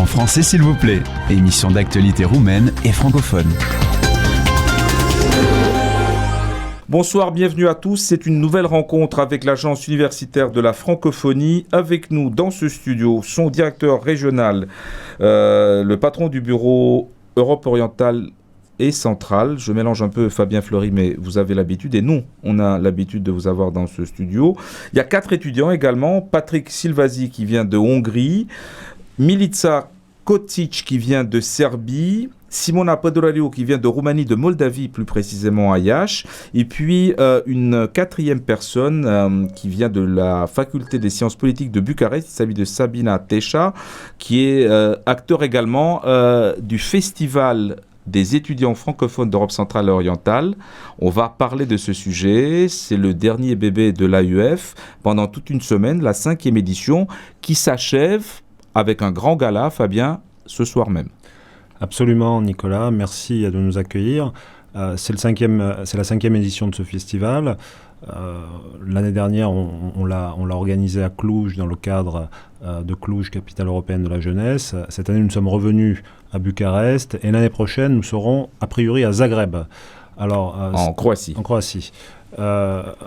français s'il vous plaît, émission d'actualité roumaine et francophone. Bonsoir, bienvenue à tous. C'est une nouvelle rencontre avec l'Agence universitaire de la francophonie. Avec nous dans ce studio, son directeur régional, le patron du bureau Europe orientale et centrale. Je mélange un peu Fabien Fleury, mais vous avez l'habitude, et nous, on a l'habitude de vous avoir dans ce studio. Il y a 4 étudiants également. Patrick Silvasi qui vient de Hongrie, Milica Kocic qui vient de Serbie, Simona Podorariu qui vient de Roumanie, de Moldavie plus précisément à Iași, et puis une 4e personne qui vient de la faculté des sciences politiques de Bucarest. Il s'agit de Sabina Teșa, qui est acteur également du festival des étudiants francophones d'Europe centrale et orientale. On va parler de ce sujet. C'est le dernier bébé de l'AUF pendant toute une semaine, la 5e édition, qui s'achève avec un grand gala, Fabien, ce soir même. Absolument, Nicolas. Merci de nous accueillir. C'est la 5e édition de ce festival. L'année dernière, on l'a organisé à Cluj dans le cadre de Cluj, capitale européenne de la jeunesse. Cette année, nous sommes revenus à Bucarest et l'année prochaine, nous serons a priori à Zagreb. Alors, en Croatie. En Croatie.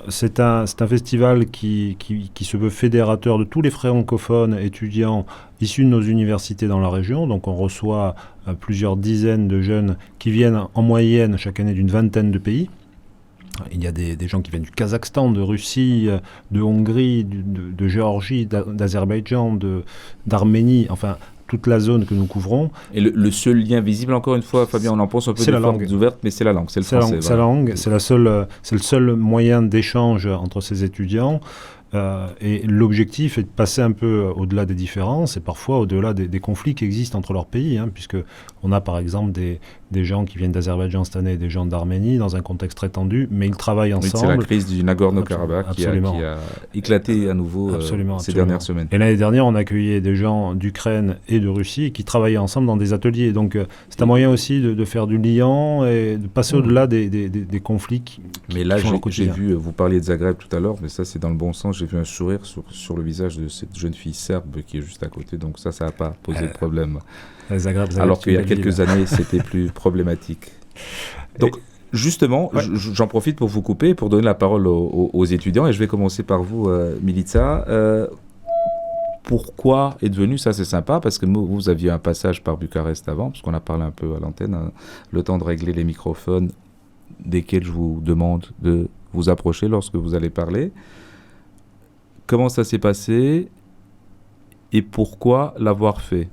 C'est un festival qui se veut fédérateur de tous les francophones étudiants issus de nos universités dans la région. Donc on reçoit plusieurs dizaines de jeunes qui viennent en moyenne chaque année d'une vingtaine de pays. Il y a des gens qui viennent du Kazakhstan, de Russie, de Hongrie, de Géorgie, d'Azerbaïdjan, d'Arménie, enfin toute la zone que nous couvrons. Et le seul lien visible, encore une fois, Fabien, on en pense un peu des portes ouvertes, mais c'est la langue, c'est le français. C'est la langue, c'est le seul moyen d'échange entre ces étudiants. Et l'objectif est de passer un peu au-delà des différences et parfois au-delà des conflits qui existent entre leurs pays, puisque on a par exemple des gens qui viennent d'Azerbaïdjan cette année et des gens d'Arménie dans un contexte très tendu, mais ils travaillent ensemble. Oui, c'est la crise du Nagorno-Karabakh qui a éclaté à nouveau ces dernières semaines. Et l'année dernière, on a accueilli des gens d'Ukraine et de Russie qui travaillaient ensemble dans des ateliers. Donc c'est un moyen aussi de faire du lien et de passer au-delà des conflits qui Mais là, j'ai vu, vous parliez de Zagreb tout à l'heure, mais ça c'est dans le bon sens. J'ai vu un sourire sur le visage de cette jeune fille serbe qui est juste à côté, donc ça n'a pas posé de problème. Zagreb, alors qu'il y a quelques années, c'était plus problématique. Donc, justement, j'en profite pour vous couper, pour donner la parole aux étudiants, et je vais commencer par vous, Milica. Pourquoi est devenu, ça c'est sympa, parce que vous aviez un passage par Bucarest avant, parce qu'on a parlé un peu à l'antenne, le temps de régler les microphones desquels je vous demande de vous approcher lorsque vous allez parler. Comment ça s'est passé et pourquoi l'avoir fait,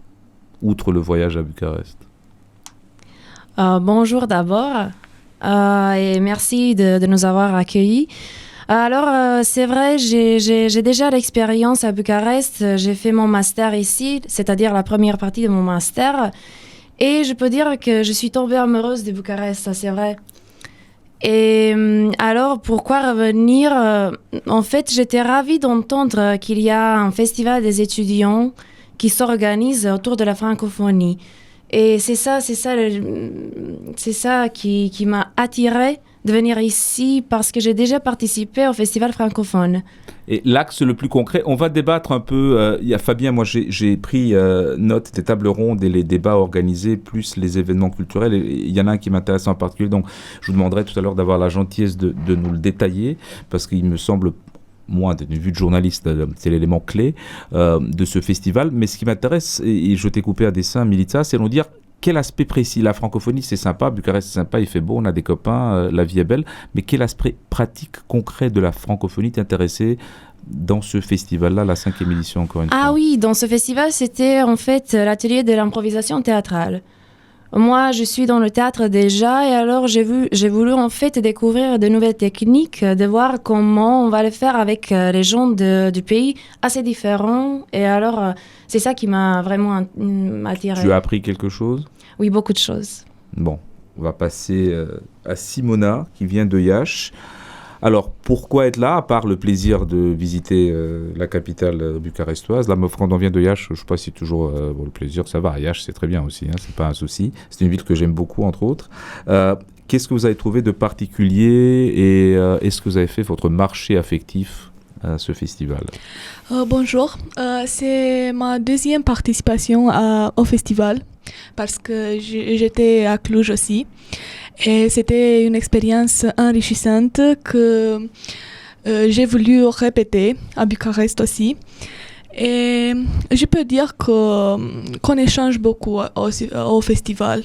outre le voyage à Bucarest? Bonjour d'abord et merci de nous avoir accueillis. Alors, c'est vrai, j'ai déjà l'expérience à Bucarest. J'ai fait mon master ici, c'est-à-dire la première partie de mon master. Et je peux dire que je suis tombée amoureuse de Bucarest, ça c'est vrai. Et alors, pourquoi revenir? En fait, j'étais ravie d'entendre qu'il y a un festival des étudiants qui s'organise autour de la francophonie. Et c'est ça qui m'a attirée de venir ici parce que j'ai déjà participé au festival francophone. Et l'axe le plus concret, on va débattre un peu, il y a Fabien, moi j'ai pris note des tables rondes et les débats organisés, plus les événements culturels, et il y en a un qui m'intéresse en particulier, donc je vous demanderai tout à l'heure d'avoir la gentillesse de nous le détailler, parce qu'il me semble, moi, d'une vue de journaliste, c'est l'élément clé de ce festival, mais ce qui m'intéresse, et je t'ai coupé à dessein, Milica, c'est de nous dire quel aspect précis. La francophonie, c'est sympa, Bucarest, c'est sympa, il fait beau, on a des copains, la vie est belle, mais quel aspect pratique, concret de la francophonie t'intéressait dans ce festival-là, la 5e édition, encore une fois? Ah oui, dans ce festival, c'était en fait l'atelier de l'improvisation théâtrale. Moi, je suis dans le théâtre déjà, et alors j'ai voulu en fait découvrir de nouvelles techniques, de voir comment on va le faire avec les gens du pays assez différents. Et alors, c'est ça qui m'a vraiment attirée. Tu as appris quelque chose? Oui, beaucoup de choses. Bon, on va passer à Simona, qui vient de Iași. Alors, pourquoi être là, à part le plaisir de visiter la capitale bucarestoise? Là, quand on vient de Iași, je ne sais pas si toujours le plaisir, ça va. Iași, c'est très bien aussi, c'est pas un souci. C'est une ville que j'aime beaucoup, entre autres. Qu'est-ce que vous avez trouvé de particulier et est-ce que vous avez fait votre marché affectif à ce festival? Bonjour, c'est ma deuxième participation au festival parce que j'étais à Cluj aussi et c'était une expérience enrichissante que j'ai voulu répéter à Bucarest aussi. Et je peux dire qu'on échange beaucoup au festival.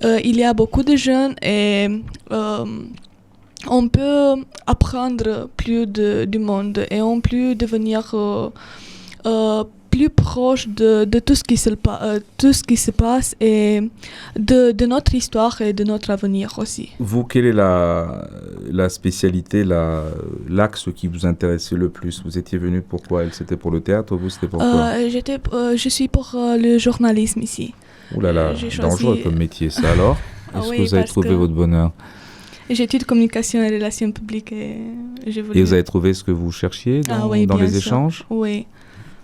Il y a beaucoup de jeunes et on peut apprendre plus du monde et on peut devenir plus proche de tout ce qui se passe et de notre histoire et de notre avenir aussi. Vous, quelle est la spécialité, l'axe qui vous intéressait le plus? Vous étiez venu pour quoi? C'était pour le théâtre, vous, c'était pour quoi? Je suis pour le journalisme ici. Ouh là là, dangereux comme métier ça alors. Est-ce que vous avez trouvé votre bonheur? J'étudie communication et relations publiques et j'ai voulu... Et vous avez trouvé ce que vous cherchiez dans les échanges? Oui.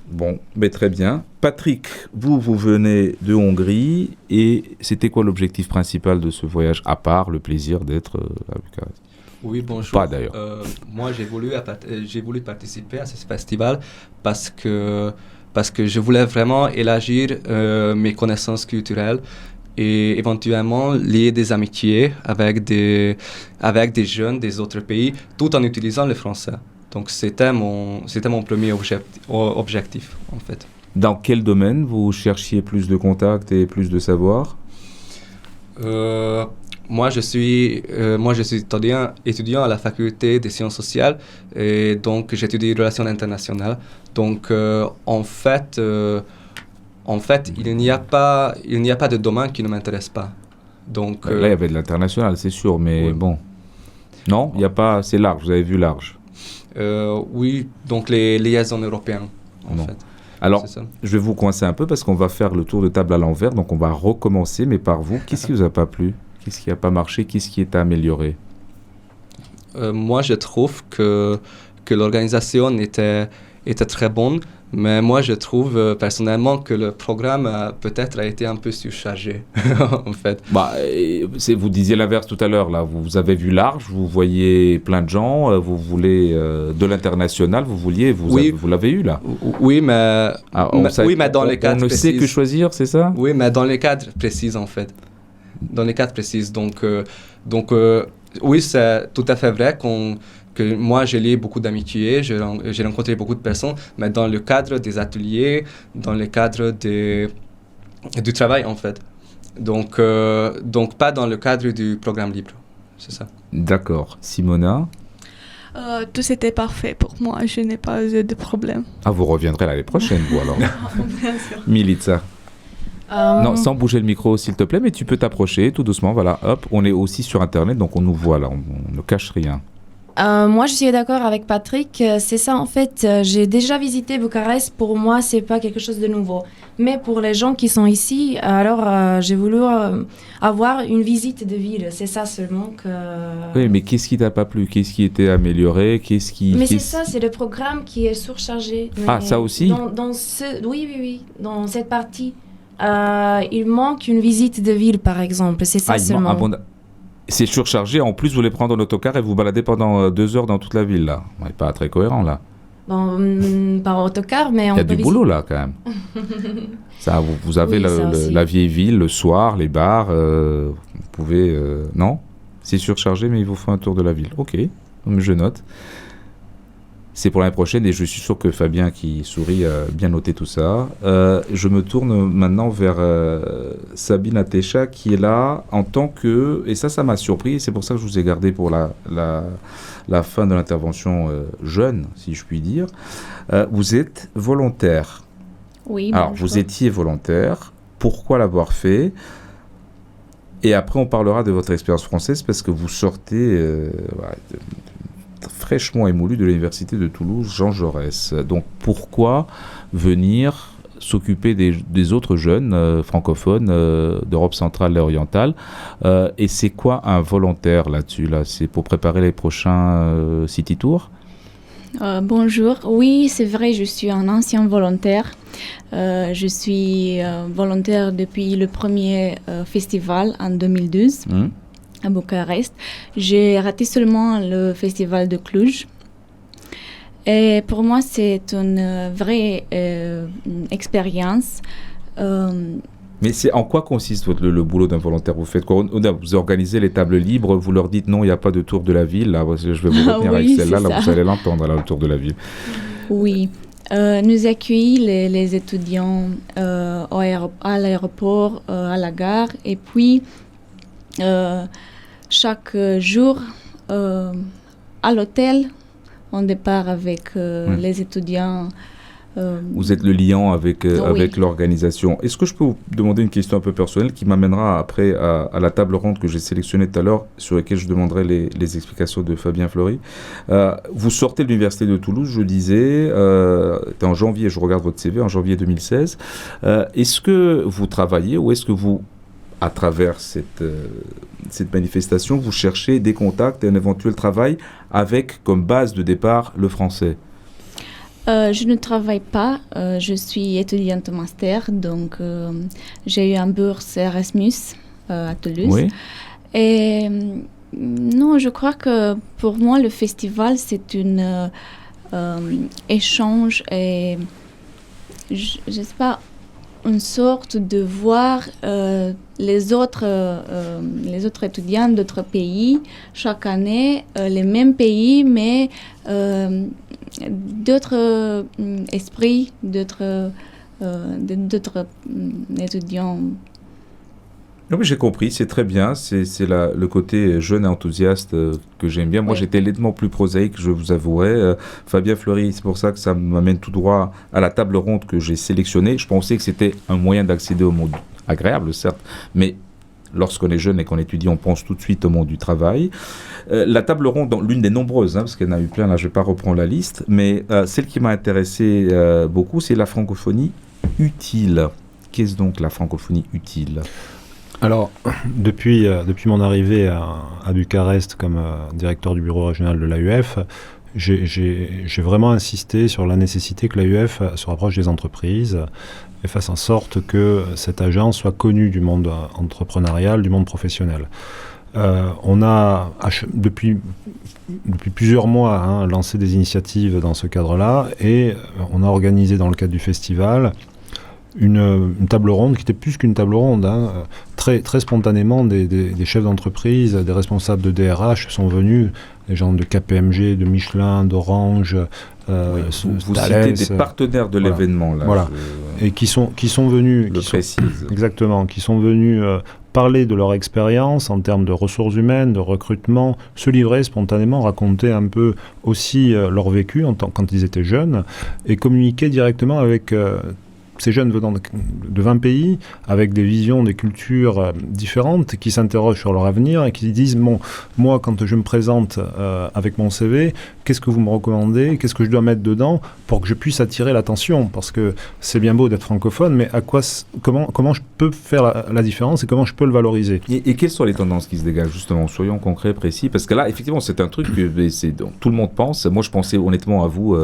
Bon, mais très bien. Patrick, vous venez de Hongrie et c'était quoi l'objectif principal de ce voyage, à part le plaisir d'être à Bucarest? Oui, bonjour. Pas d'ailleurs. Moi, j'ai voulu participer à ce festival parce que je voulais vraiment élargir mes connaissances culturelles et éventuellement lier des amitiés avec des jeunes des autres pays tout en utilisant le français. Donc c'était mon premier objectif en fait. Dans quel domaine vous cherchiez plus de contacts et plus de savoir? Moi je suis étudiant à la faculté des sciences sociales et donc j'étudie les relations internationales. Donc en fait il n'y a pas de domaine qui ne m'intéresse pas. Donc là il y avait de l'international, c'est sûr, mais oui. Bon. Non, il y a pas, c'est large, vous avez vu large. Oui, donc les liaisons européennes, en fait. Alors, je vais vous coincer un peu parce qu'on va faire le tour de table à l'envers, donc on va recommencer, mais par vous. Qu'est-ce qui vous a pas plu? Qu'est-ce qui n'a pas marché? Qu'est-ce qui est à améliorer? Moi, je trouve que l'organisation était très bonne, mais moi, je trouve personnellement que le programme peut-être a été un peu surchargé, en fait. Vous disiez l'inverse tout à l'heure, là. Vous avez vu large, vous voyez plein de gens, vous voulez de l'international, vous l'avez eu, là. Oui, mais dans les cadres précis. On ne sait que choisir, c'est ça? Oui, mais dans les cadres précis, en fait. Dans les cadres précis. Donc oui, c'est tout à fait vrai que moi, j'ai lié beaucoup d'amitiés, j'ai rencontré beaucoup de personnes, mais dans le cadre des ateliers, dans le cadre du travail, en fait. Donc pas dans le cadre du programme libre, c'est ça. D'accord. Simona? Tout c'était parfait pour moi, je n'ai pas de problème. Ah, vous reviendrez l'année prochaine, vous, alors? Bien sûr. Milica? Non, sans bouger le micro, s'il te plaît, mais tu peux t'approcher tout doucement, voilà, hop. On est aussi sur Internet, donc on nous voit, là, on ne cache rien. Moi, je suis d'accord avec Patrick. C'est ça, en fait, j'ai déjà visité Bucarest. Pour moi, c'est pas quelque chose de nouveau. Mais pour les gens qui sont ici, alors j'ai voulu avoir une visite de ville. C'est ça seulement que... Oui, mais qu'est-ce qui t'a pas plu? Qu'est-ce qui était amélioré? Mais c'est ça, c'est le programme qui est surchargé. Ah, ça aussi? Oui, dans cette partie. Il manque une visite de ville, par exemple. C'est ça seulement. C'est surchargé. En plus, vous voulez prendre un autocar et vous balader pendant 2 heures dans toute la ville, là. On n'est pas très cohérent, là. Bon, par autocar, mais on peut... Il y a du boulot, là, quand même. Ça, vous avez la vieille ville, le soir, les bars. Vous pouvez... Non? C'est surchargé, mais il vous faut un tour de la ville. Ok, je note. C'est pour l'année prochaine et je suis sûr que Fabien qui sourit a bien noté tout ça. Je me tourne maintenant vers Sabine Atecha qui est là en tant que... Et ça m'a surpris et c'est pour ça que je vous ai gardé pour la fin de l'intervention jeune, si je puis dire. Vous êtes volontaire. Oui. Alors, vous étiez volontaire. Pourquoi l'avoir fait? Et après, on parlera de votre expérience française parce que vous sortez... fraîchement émoulu de l'université de Toulouse, Jean Jaurès. Donc pourquoi venir s'occuper des autres jeunes francophones d'Europe centrale et orientale et c'est quoi un volontaire là-dessus là? C'est pour préparer les prochains City Tours? Bonjour, oui c'est vrai, je suis un ancien volontaire. Je suis volontaire depuis le premier festival en 2012. À Bucarest. J'ai raté seulement le festival de Cluj. Et pour moi, c'est une vraie expérience. Mais en quoi consiste le boulot d'un volontaire? Vous faites quoi? Vous organisez les tables libres, vous leur dites non, il n'y a pas de tour de la ville. Là, je vais vous retenir avec celle-là, là, vous allez l'entendre, là, le tour de la ville. Oui. Nous accueillons les étudiants à l'aéroport, à la gare, et puis chaque jour à l'hôtel, on départ avec les étudiants. Vous êtes le liant avec l'organisation. Est-ce que je peux vous demander une question un peu personnelle qui m'amènera après à la table ronde que j'ai sélectionnée tout à l'heure, sur laquelle je demanderai les explications de Fabien Fleury. Vous sortez de l'Université de Toulouse, je disais, c'était en janvier, je regarde votre CV, en janvier 2016. Est-ce que vous travaillez ou est-ce que vous, à travers cette manifestation, vous cherchez des contacts et un éventuel travail avec comme base de départ le français? Je ne travaille pas, je suis étudiante master, donc j'ai eu une bourse Erasmus à Toulouse. Oui. Et non, je crois que pour moi, le festival, c'est un échange et, je ne sais pas, une sorte de voir les autres étudiants d'autres pays, chaque année, les mêmes pays, mais d'autres esprits, d'autres étudiants. Oui, j'ai compris, c'est très bien, c'est le côté jeune et enthousiaste que j'aime bien. Moi, Oui. J'étais nettement plus prosaïque, je vous avouerai. Fabien Fleury, c'est pour ça que ça m'amène tout droit à la table ronde que j'ai sélectionnée. Je pensais que c'était un moyen d'accéder au monde agréable, certes, mais lorsqu'on est jeune et qu'on étudie, on pense tout de suite au monde du travail. La table ronde, l'une des nombreuses, parce qu'il y en a eu plein, là je ne vais pas reprendre la liste, mais celle qui m'a intéressé beaucoup, c'est la francophonie utile. Qu'est-ce donc la francophonie utile ? Alors, depuis mon arrivée à Bucarest comme directeur du bureau régional de l'AUF, j'ai vraiment insisté sur la nécessité que l'AUF se rapproche des entreprises et fasse en sorte que cette agence soit connue du monde entrepreneurial, du monde professionnel. On a, depuis plusieurs mois, lancé des initiatives dans ce cadre-là et on a organisé dans le cadre du festival une table ronde qui était plus qu'une table ronde. Très, très spontanément, des chefs d'entreprise, des responsables de DRH sont venus, des gens de KPMG, de Michelin, d'Orange, vous Thales, citez des partenaires de l'événement. Là, voilà. Et qui sont venus... Exactement, qui sont venus parler de leur expérience en termes de ressources humaines, de recrutement, se livrer spontanément, raconter un peu aussi leur vécu quand ils étaient jeunes et communiquer directement avec... ces jeunes venant de 20 pays, avec des visions, des cultures différentes, qui s'interrogent sur leur avenir et qui disent, bon, moi, quand je me présente avec mon CV, qu'est-ce que vous me recommandez? Qu'est-ce que je dois mettre dedans pour que je puisse attirer l'attention? Parce que c'est bien beau d'être francophone, mais comment je peux faire la différence et comment je peux le valoriser? Et quelles sont les tendances qui se dégagent, justement? Soyons concrets, précis, parce que là, effectivement, c'est un truc que tout le monde pense. Moi, je pensais honnêtement à vous,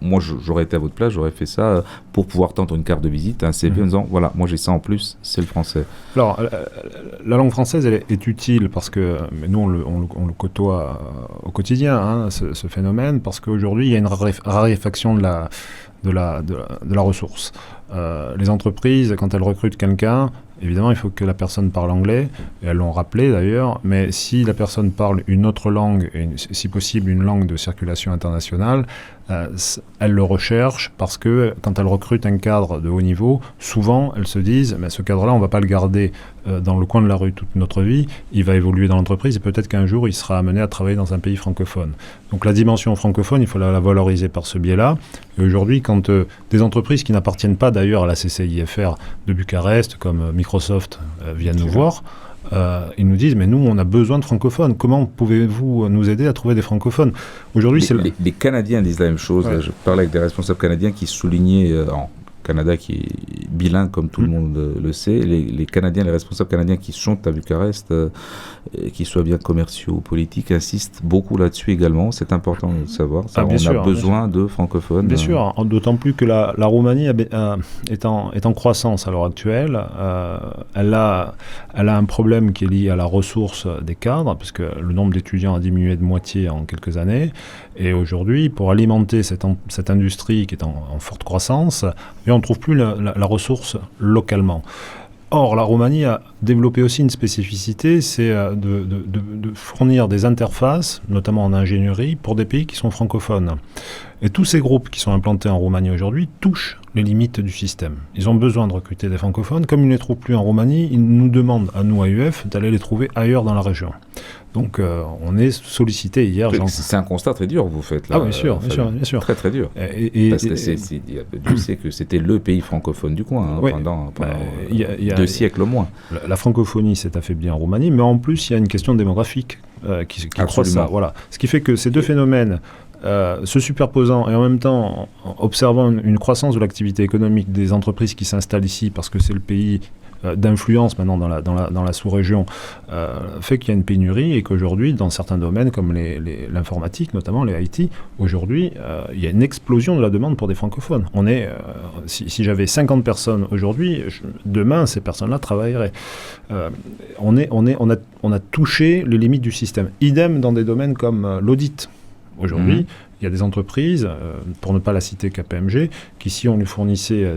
moi, j'aurais été à votre place, j'aurais fait ça pour pouvoir tendre une carte de visite, un CV en disant, voilà, moi j'ai ça en plus, c'est le français. Alors, la langue française, elle est utile parce que nous, on le côtoie au quotidien, ce phénomène, parce qu'aujourd'hui, il y a une raréfaction de la ressource. Les entreprises, quand elles recrutent quelqu'un, évidemment, il faut que la personne parle anglais, et elles l'ont rappelé d'ailleurs, mais si la personne parle une autre langue, et si possible une langue de circulation internationale, elles le recherchent parce que quand elles recrutent un cadre de haut niveau, souvent elles se disent, mais ce cadre-là, on ne va pas le garder dans le coin de la rue toute notre vie, il va évoluer dans l'entreprise et peut-être qu'un jour il sera amené à travailler dans un pays francophone. Donc la dimension francophone, il faut la valoriser par ce biais-là. Et aujourd'hui, quand des entreprises qui n'appartiennent pas d'ailleurs à la CCIFR de Bucarest, comme Microsoft, viennent nous voir, ils nous disent, mais nous, on a besoin de francophones. Comment pouvez-vous nous aider à trouver des francophones? Aujourd'hui, les Canadiens disent la même chose. Ouais. Je parlais avec des responsables canadiens qui soulignaient Canada qui est bilingue, comme tout le monde le sait. Les Canadiens, les responsables canadiens qui sont à Bucarest, qu'ils soient bien commerciaux ou politiques, insistent beaucoup là-dessus également. C'est important de le savoir. Ça, on a besoin de francophones. Bien sûr, d'autant plus que la Roumanie est en croissance à l'heure actuelle. Elle a un problème qui est lié à la ressource des cadres, puisque le nombre d'étudiants a diminué de moitié en quelques années. Et aujourd'hui, pour alimenter cette industrie qui est en forte croissance, on ne trouve plus la ressource localement. Or, la Roumanie a développé aussi une spécificité, c'est de fournir des interfaces, notamment en ingénierie, pour des pays qui sont francophones. Et tous ces groupes qui sont implantés en Roumanie aujourd'hui touchent les limites du système. Ils ont besoin de recruter des francophones. Comme ils ne les trouvent plus en Roumanie, ils nous demandent, à nous, à UF, d'aller les trouver ailleurs dans la région. Donc, on est sollicité hier. C'est un constat très dur que vous faites là. Ah, bien sûr. Très, très dur. Parce que Dieu sait que c'était le pays francophone du coin pendant 2 siècles au moins. La francophonie s'est affaiblie en Roumanie, mais en plus, il y a une question démographique qui croît ça. Voilà. Ce qui fait que ces deux phénomènes se superposant et en même temps observant une croissance de l'activité économique des entreprises qui s'installent ici parce que c'est le pays d'influence maintenant dans la sous-région, fait qu'il y a une pénurie et qu'aujourd'hui, dans certains domaines comme l'informatique, notamment les IT, aujourd'hui, il y a une explosion de la demande pour des francophones. Si j'avais 50 personnes aujourd'hui, demain, ces personnes-là travailleraient. On a touché les limites du système. Idem dans des domaines comme l'audit. Aujourd'hui, il y a des entreprises, pour ne pas la citer KPMG, qui si on lui fournissait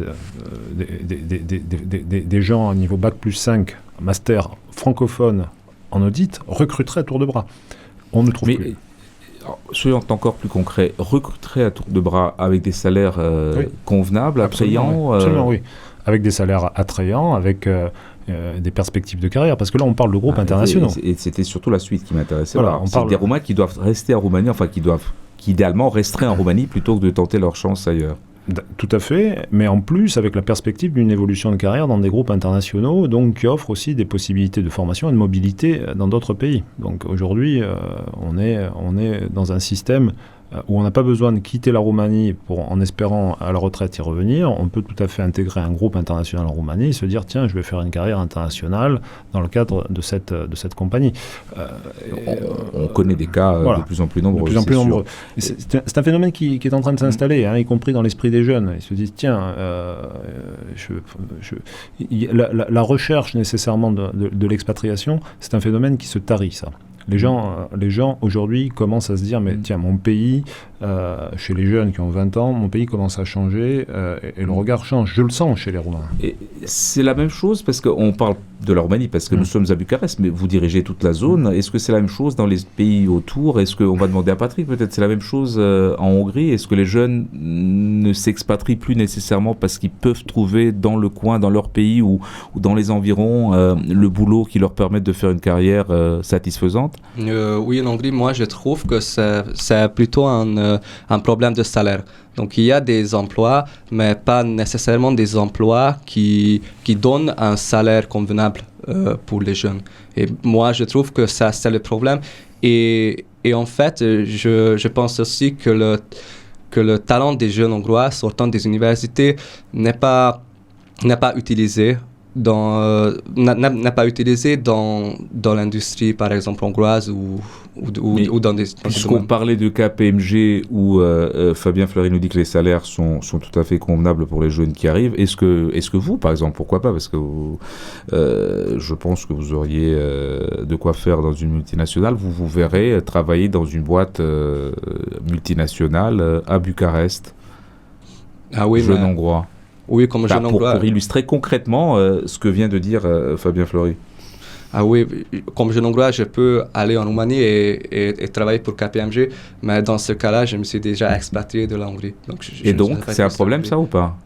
des gens à niveau Bac plus 5, master francophone en audit, recruteraient à tour de bras. On ne trouve plus. Soyons encore plus concrets, recruterait à tour de bras avec des salaires convenables, attrayants. Absolument, oui. Avec des salaires attrayants, avec des perspectives de carrière, parce que là on parle de groupes internationaux. Et c'était surtout la suite qui m'intéressait. Voilà, c'est des Roumains qui doivent rester en Roumanie, enfin qui idéalement resteraient en Roumanie plutôt que de tenter leur chance ailleurs. Tout à fait, mais en plus avec la perspective d'une évolution de carrière dans des groupes internationaux, donc qui offrent aussi des possibilités de formation et de mobilité dans d'autres pays. Donc aujourd'hui, on est dans un système où on n'a pas besoin de quitter la Roumanie en espérant à la retraite y revenir. On peut tout à fait intégrer un groupe international en Roumanie et se dire tiens, je vais faire une carrière internationale dans le cadre de cette compagnie. On connaît des cas de plus en plus nombreux. C'est un phénomène qui est en train de s'installer, y compris dans l'esprit des jeunes. Ils se disent tiens, la recherche nécessairement de l'expatriation, c'est un phénomène qui se tarit, ça. Les gens aujourd'hui commencent à se dire mais tiens, mon pays, chez les jeunes qui ont 20 ans, mon pays commence à changer et le regard change. Je le sens chez les Roumains. Et c'est la même chose parce qu'on parle de la Roumanie parce que nous sommes à Bucarest, mais vous dirigez toute la zone. Est-ce que c'est la même chose dans les pays autour? Est-ce qu'on va demander à Patrick, peut-être c'est la même chose en Hongrie? Est-ce que les jeunes ne s'expatrient plus nécessairement parce qu'ils peuvent trouver dans le coin, dans leur pays ou dans les environs le boulot qui leur permette de faire une carrière satisfaisante? Oui, en Hongrie, moi je trouve que c'est plutôt un problème de salaire. Donc il y a des emplois, mais pas nécessairement des emplois qui donnent un salaire convenable pour les jeunes. Et moi je trouve que ça c'est le problème. Et en fait, je pense aussi que le talent des jeunes Hongrois sortant des universités n'est pas utilisé dans l'industrie, par exemple, hongroise ou dans des... Puisqu'on parlait de KPMG où Fabien Fleury nous dit que les salaires sont tout à fait convenables pour les jeunes qui arrivent, est-ce que vous, par exemple, pourquoi pas? Parce que je pense que vous auriez de quoi faire dans une multinationale. Vous verrez travailler dans une boîte multinationale à Bucarest. Ah oui, jeune Hongrois. Oui, comme jeune Hongrois. Pour illustrer concrètement ce que vient de dire Fabien Fleury. Ah oui, comme jeune Hongrois, je peux aller en Roumanie et travailler pour KPMG, mais dans ce cas-là, je me suis déjà expatrié de la Hongrie. Donc c'est un problème ça ou pas?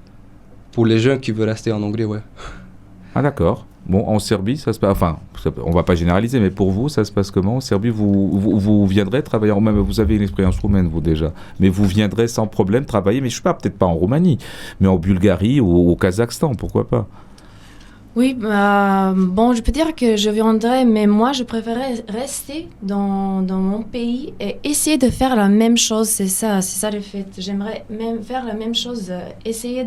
Pour les jeunes qui veulent rester en Hongrie, oui. Ah d'accord. Bon, en Serbie, ça se passe... Enfin, on ne va pas généraliser, mais pour vous, ça se passe comment? En Serbie, vous viendrez travailler... Même vous avez une expérience roumaine, vous, déjà. Mais vous viendrez sans problème travailler, mais je ne sais pas, peut-être pas en Roumanie, mais en Bulgarie ou au Kazakhstan, pourquoi pas? Oui, bon, je peux dire que je viendrais, mais moi, je préférais rester dans mon pays et essayer de faire la même chose. C'est ça le fait. J'aimerais même faire la même chose, essayer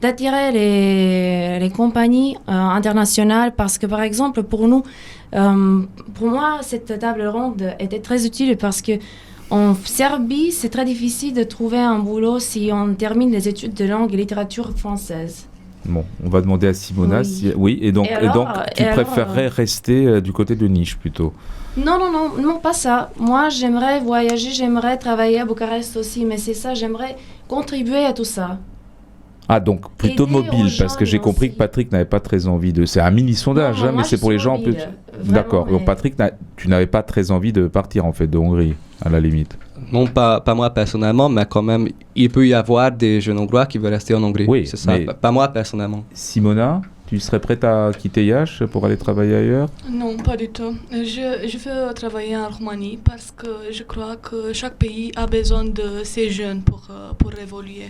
d'attirer les compagnies internationales parce que, par exemple, pour nous, pour moi, cette table ronde était très utile parce que en Serbie, c'est très difficile de trouver un boulot si on termine les études de langue et littérature française. Bon, on va demander à Simona. Oui. Oui, et donc tu alors, préférerais rester du côté de Niš plutôt? Non, pas ça. Moi, j'aimerais voyager, j'aimerais travailler à Bucarest aussi, mais c'est ça, j'aimerais contribuer à tout ça. Ah, donc plutôt Aider aux mobile, parce que gens j'ai compris aussi. que Patrick n'avait pas très envie de... C'est un mini-sondage, Non, hein, moi, mais c'est je pour les suis gens... mobile, vraiment, D'accord, donc mais- Patrick, tu n'avais pas très envie de partir en fait de Hongrie, à la limite. Non, pas moi personnellement, mais quand même, il peut y avoir des jeunes Hongrois qui veulent rester en Hongrie. Oui, c'est ça. mais- Pas moi personnellement. Simona, tu serais prête à quitter Iași pour aller travailler ailleurs? Non, pas du tout. Je veux travailler en Roumanie parce que je crois que chaque pays a besoin de ces jeunes pour évoluer.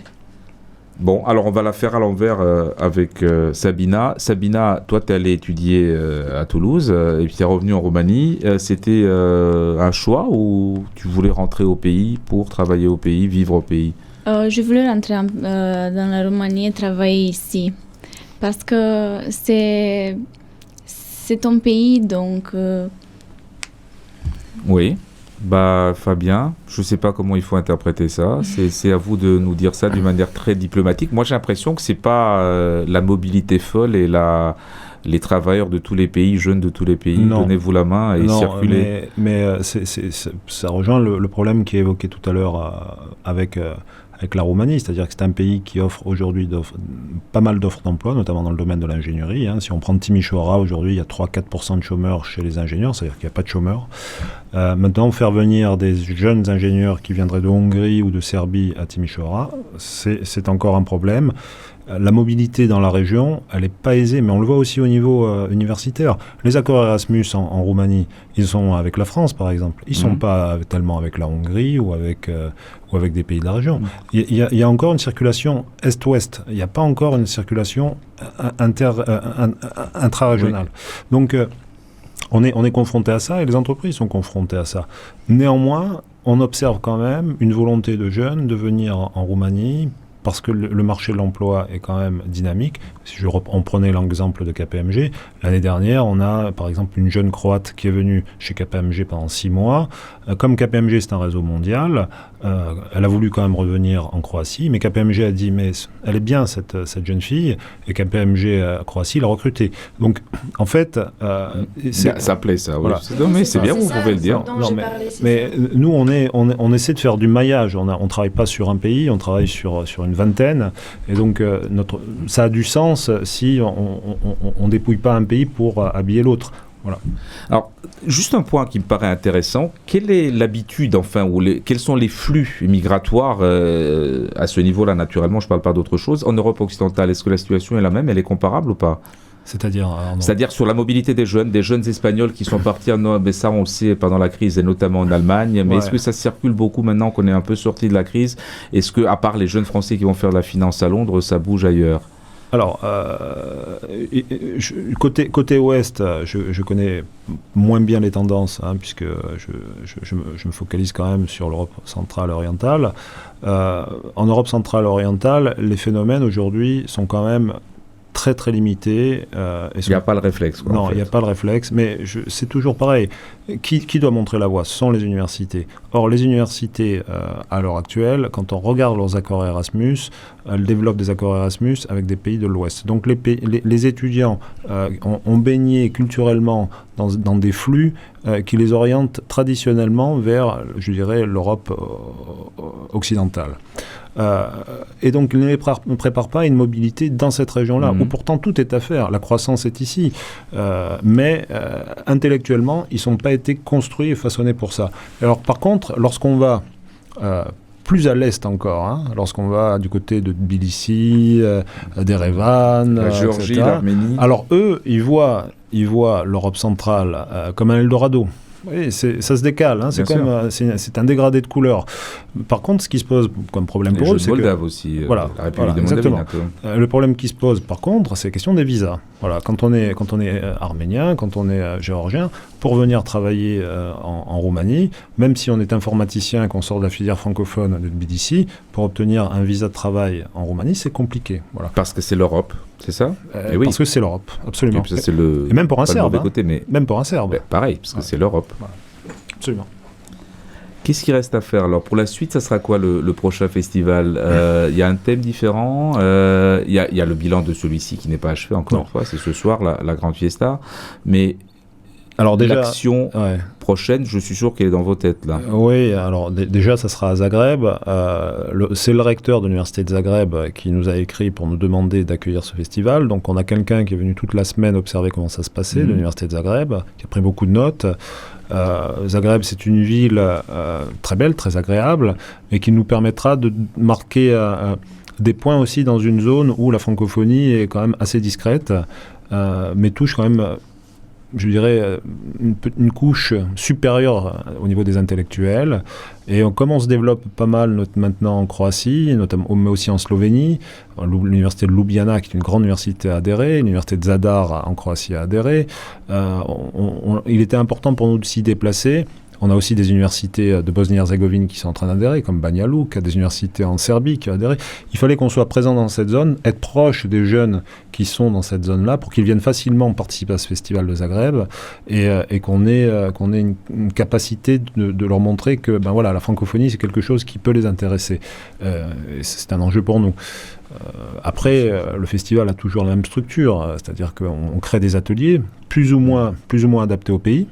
Bon, alors on va la faire à l'envers avec Sabina. Sabina, toi, tu es allée étudier à Toulouse et puis tu es revenue en Roumanie. C'était un choix ou tu voulais rentrer au pays pour travailler au pays, vivre au pays? Je voulais rentrer dans la Roumanie et travailler ici. Parce que c'est ton pays, donc... Oui. Bah, Fabien, je ne sais pas comment il faut interpréter ça. C'est à vous de nous dire ça d'une manière très diplomatique. Moi, j'ai l'impression que ce n'est pas la mobilité folle et les travailleurs de tous les pays, jeunes de tous les pays, Non. donnez-vous la main et circulez. Mais ça rejoint le problème qui est évoqué tout à l'heure avec la Roumanie, c'est-à-dire que c'est un pays qui offre aujourd'hui pas mal d'offres d'emploi, notamment dans le domaine de l'ingénierie. Hein. Si on prend Timișoara, aujourd'hui, il y a 3-4% de chômeurs chez les ingénieurs, c'est-à-dire qu'il n'y a pas de chômeurs. Maintenant, faire venir des jeunes ingénieurs qui viendraient de Hongrie ou de Serbie à Timișoara, c'est encore un problème. La mobilité dans la région, elle n'est pas aisée, mais on le voit aussi au niveau universitaire. Les accords Erasmus en Roumanie, ils sont avec la France, par exemple. Ils ne sont pas tellement avec la Hongrie ou avec des pays de la région. Il y a encore une circulation est-ouest. Il n'y a pas encore une circulation intra-régionale. Oui. Donc, on est confronté à ça et les entreprises sont confrontées à ça. Néanmoins, on observe quand même une volonté de jeunes de venir en Roumanie parce que le marché de l'emploi est quand même dynamique. Si on prenait l'exemple de KPMG, l'année dernière, on a par exemple une jeune Croate qui est venue chez KPMG pendant 6 mois. Comme KPMG, c'est un réseau mondial, elle a voulu quand même revenir en Croatie, mais KPMG a dit, mais elle est bien cette jeune fille, et KPMG Croatie l'a recrutée. Donc, en fait... ça plaît, ça. Voilà. Oui. Non, mais c'est bien, vous pouvez le dire. Non, mais nous, on essaie de faire du maillage. On ne travaille pas sur un pays, on travaille sur une vingtaine. Et donc, ça a du sens si on ne dépouille pas un pays pour habiller l'autre. Voilà. Alors, juste un point qui me paraît intéressant, quelle est l'habitude, enfin, quels sont les flux migratoires à ce niveau-là, naturellement, je ne parle pas d'autre chose, en Europe occidentale? Est-ce que la situation est la même, elle est comparable ou pas? C'est-à-dire sur la mobilité des jeunes Espagnols qui sont partis, mais ça on le sait pendant la crise et notamment en Allemagne, mais est-ce que ça circule beaucoup maintenant qu'on est un peu sorti de la crise? Est-ce que, à part les jeunes Français qui vont faire de la finance à Londres, ça bouge ailleurs? Alors, côté ouest, je connais moins bien les tendances, hein, puisque je me focalise quand même sur l'Europe centrale orientale. En Europe centrale orientale, les phénomènes aujourd'hui sont quand même très très limité. Il n'y a pas le réflexe. Quoi, non, il n'y a pas le réflexe, mais c'est toujours pareil. Qui doit montrer la voie? Ce sont les universités. Or, les universités, à l'heure actuelle, quand on regarde leurs accords Erasmus, elles développent des accords Erasmus avec des pays de l'Ouest. Donc les étudiants ont baigné culturellement dans des flux qui les orientent traditionnellement vers, je dirais, l'Europe occidentale. Et donc, ils ne préparent pas à une mobilité dans cette région-là, où pourtant tout est à faire. La croissance est ici. Mais intellectuellement, ils ne sont pas été construits et façonnés pour ça. Alors, par contre, lorsqu'on va plus à l'est encore, hein, lorsqu'on va du côté de Tbilissi, d'Erevan, la Géorgie, etc., l'Arménie. alors eux, ils voient l'Europe centrale comme un Eldorado. Oui, ça se décale, hein, c'est un dégradé de couleurs. Par contre, ce qui se pose comme problème pour eux, c'est Moldave aussi, la République de Moldavie. Le problème qui se pose, par contre, c'est la question des visas. Voilà, quand on est arménien, quand on est géorgien, pour venir travailler en Roumanie, même si on est informaticien et qu'on sort de la filière francophone de Tbilissi, pour obtenir un visa de travail en Roumanie, c'est compliqué. Voilà. Parce que c'est l'Europe, c'est ça? Oui. Parce que c'est l'Europe, absolument. Et, ça, et même pour un Serbe. Côté, mais... Même pour un Serbe. Pareil, parce que c'est l'Europe. Voilà. Absolument. Qu'est-ce qui reste à faire alors? Pour la suite, ça sera quoi le prochain festival? Il y a un thème différent. Il y a le bilan de celui-ci qui n'est pas achevé encore une fois. C'est ce soir, la grande fiesta. Mais alors déjà, l'action prochaine, je suis sûr qu'elle est dans vos têtes là. Oui, alors déjà, ça sera à Zagreb. C'est le recteur de l'université de Zagreb qui nous a écrit pour nous demander d'accueillir ce festival. Donc on a quelqu'un qui est venu toute la semaine observer comment ça se passait, de l'université de Zagreb, qui a pris beaucoup de notes. Zagreb, c'est une ville très belle, très agréable, et qui nous permettra de marquer des points aussi dans une zone où la francophonie est quand même assez discrète, mais touche quand même, je dirais, une couche supérieure au niveau des intellectuels. Et comme on se développe pas mal maintenant en Croatie, notamment, mais aussi en Slovénie, l'université de Ljubljana, qui est une grande université, a adhéré, l'université de Zadar en Croatie a adhéré, il était important pour nous de s'y déplacer. On a aussi des universités de Bosnie-Herzégovine qui sont en train d'adhérer, comme Banja Luka, des universités en Serbie qui ont adhéré. Il fallait qu'on soit présent dans cette zone, être proche des jeunes qui sont dans cette zone-là, pour qu'ils viennent facilement participer à ce festival de Zagreb, et qu'on ait une capacité de leur montrer que la francophonie, c'est quelque chose qui peut les intéresser. C'est un enjeu pour nous. Après, le festival a toujours la même structure, c'est-à-dire qu'on crée des ateliers plus ou moins adaptés au pays.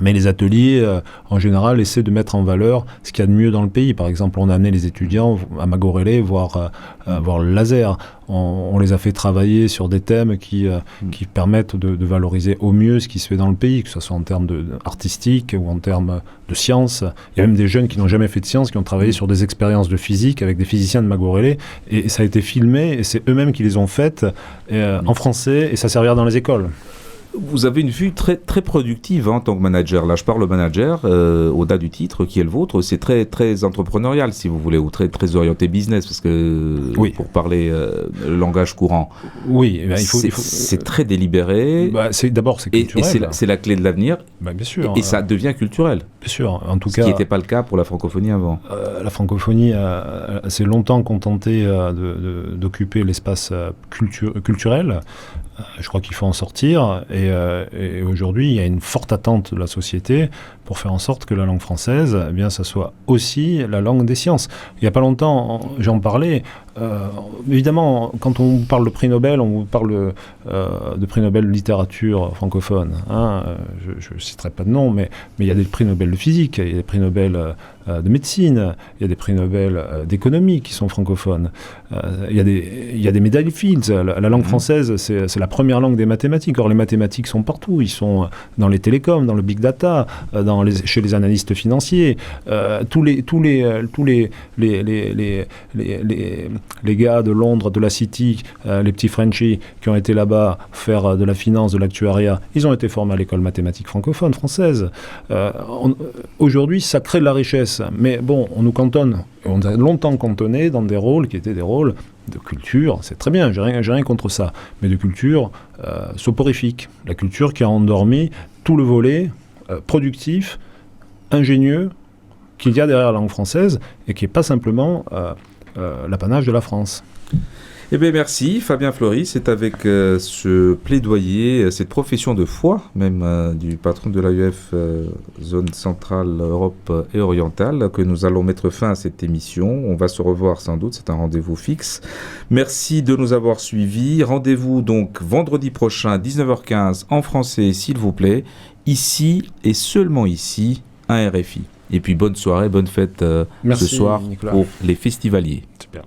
Mais les ateliers, en général, essaient de mettre en valeur ce qu'il y a de mieux dans le pays. Par exemple, on a amené les étudiants à Magorele voir le laser. On les a fait travailler sur des thèmes qui permettent de valoriser au mieux ce qui se fait dans le pays, que ce soit en termes artistiques ou en termes de sciences. Il y a même des jeunes qui n'ont jamais fait de sciences, qui ont travaillé sur des expériences de physique avec des physiciens de Magorele. Et ça a été filmé, et c'est eux-mêmes qui les ont faites en français, et ça servira dans les écoles. Vous avez une vue très, très productive en tant que manager. Là, je parle manager, au-delà du titre qui est le vôtre, c'est très, très entrepreneurial, si vous voulez, ou très, très orienté business, parce que pour parler le langage courant, c'est très délibéré. D'abord, c'est culturel. Et c'est la clé de l'avenir. Bien sûr. Et ça devient culturel. Bien sûr. En tout cas, ce qui n'était pas le cas pour la francophonie avant. La francophonie s'est longtemps contentée d'occuper l'espace culturel. Je crois qu'il faut en sortir, et aujourd'hui il y a une forte attente de la société pour faire en sorte que la langue française, ça soit aussi la langue des sciences. Il n'y a pas longtemps, j'en parlais, évidemment, quand on parle de prix Nobel, on parle de prix Nobel de littérature francophone. Je ne citerai pas de nom, mais il y a des prix Nobel de physique, il y a des prix Nobel de médecine, il y a des prix Nobel d'économie qui sont francophones. Il y a des médailles Fields. La langue française, c'est la première langue des mathématiques. Or, les mathématiques sont partout. Ils sont dans les télécoms, dans le big data, chez les analystes financiers. Tous les gars de Londres, de la City, les petits Frenchies qui ont été là-bas faire de la finance, de l'actuariat, ils ont été formés à l'école mathématique francophone, française. Aujourd'hui, ça crée de la richesse. Mais bon, on nous cantonne, on a longtemps cantonné dans des rôles qui étaient des rôles de culture. C'est très bien, j'ai rien contre ça. Mais de culture soporifique. La culture qui a endormi tout le volet productif, ingénieux qu'il y a derrière la langue française, et qui n'est pas simplement l'apanage de la France. Eh bien, merci Fabien Fleury. C'est avec ce plaidoyer, cette profession de foi même du patron de l'AEF Zone Centrale Europe et Orientale que nous allons mettre fin à cette émission. On va se revoir sans doute, c'est un rendez-vous fixe. Merci de nous avoir suivis. Rendez-vous donc vendredi prochain, 19h15 en français, s'il vous plaît, ici et seulement ici, à RFI. Et puis bonne soirée, bonne fête ce soir, Nicolas, pour les festivaliers. Super.